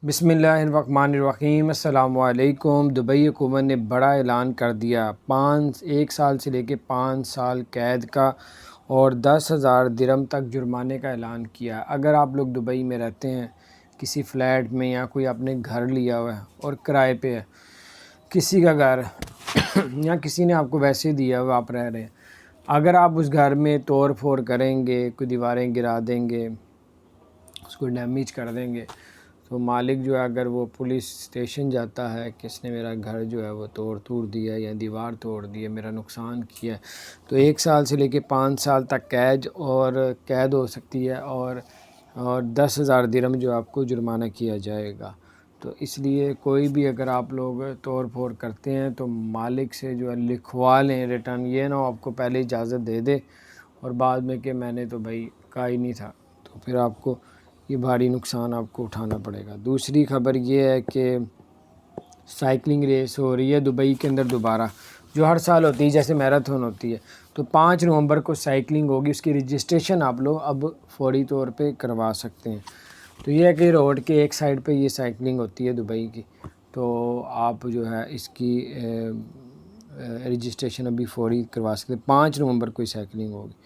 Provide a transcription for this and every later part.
بسم اللہ الرحمن الرحیم۔ السلام علیکم۔ دبئی حکومت نے بڑا اعلان کر دیا، 1 سال سے لے کے 5 سال قید کا اور 10,000 درہم تک جرمانے کا اعلان کیا۔ اگر آپ لوگ دبئی میں رہتے ہیں، کسی فلیٹ میں یا کوئی اپنے گھر لیا ہوا ہے اور کرائے پہ ہے کسی کا گھر یا کسی نے آپ کو ویسے دیا ہوا، آپ رہ رہے ہیں، اگر آپ اس گھر میں توڑ پھوڑ کریں گے، کوئی دیواریں گرا دیں گے، اس کو ڈیمیج کر دیں گے، تو مالک جو ہے اگر وہ پولیس اسٹیشن جاتا ہے کہ اس نے میرا گھر جو ہے وہ توڑ دیا یا دیوار توڑ دی ہے، میرا نقصان کیا ہے، تو 1 سال سے لے کے 5 سال تک قید ہو سکتی ہے اور 10,000 درہم جو آپ کو جرمانہ کیا جائے گا۔ تو اس لیے کوئی بھی اگر آپ لوگ توڑ پھوڑ کرتے ہیں تو مالک سے جو ہے لکھوا لیں ریٹرن، یہ نہ ہو آپ کو پہلے اجازت دے دے اور بعد میں کہ میں نے تو بھائی کہا ہی نہیں تھا، تو پھر آپ کو یہ بھاری نقصان آپ کو اٹھانا پڑے گا۔ دوسری خبر یہ ہے کہ سائیکلنگ ریس ہو رہی ہے دبئی کے اندر دوبارہ، جو ہر سال ہوتی ہے، جیسے میراتھن ہوتی ہے، تو 5 نومبر کو سائیکلنگ ہوگی۔ اس کی رجسٹریشن آپ لوگ اب فوری طور پہ کروا سکتے ہیں۔ تو یہ ہے کہ روڈ کے ایک سائیڈ پہ یہ سائیکلنگ ہوتی ہے دبئی کی، تو آپ جو ہے اس کی رجسٹریشن ابھی فوری کروا سکتے ہیں۔ 5 نومبر کو یہ سائیکلنگ ہوگی۔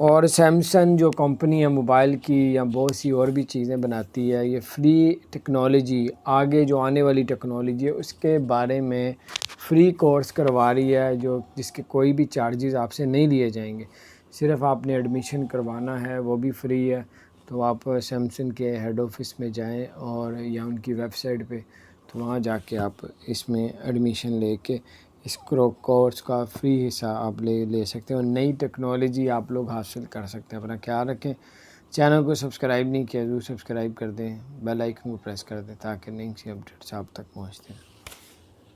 اور سیمسنگ جو کمپنی ہے موبائل کی یا بہت سی اور بھی چیزیں بناتی ہے، یہ فری ٹیکنالوجی، آگے جو آنے والی ٹیکنالوجی ہے اس کے بارے میں فری کورس کروا رہی ہے، جس کے کوئی بھی چارجز آپ سے نہیں لیے جائیں گے، صرف آپ نے ایڈمیشن کروانا ہے، وہ بھی فری ہے۔ تو آپ سیمسنگ کے ہیڈ آفس میں جائیں اور یا ان کی ویب سائٹ پہ، تو وہاں جا کے آپ اس میں ایڈمیشن لے کے اس کورس کا فری حصہ آپ لے سکتے ہیں اور نئی ٹیکنالوجی آپ لوگ حاصل کر سکتے ہیں۔ اپنا خیال رکھیں، چینل کو سبسکرائب نہیں کیا ضرور سبسکرائب کر دیں، بیل آئیکن کو پریس کر دیں تاکہ نئی سی اپڈیٹس آپ تک پہنچتے ہیں۔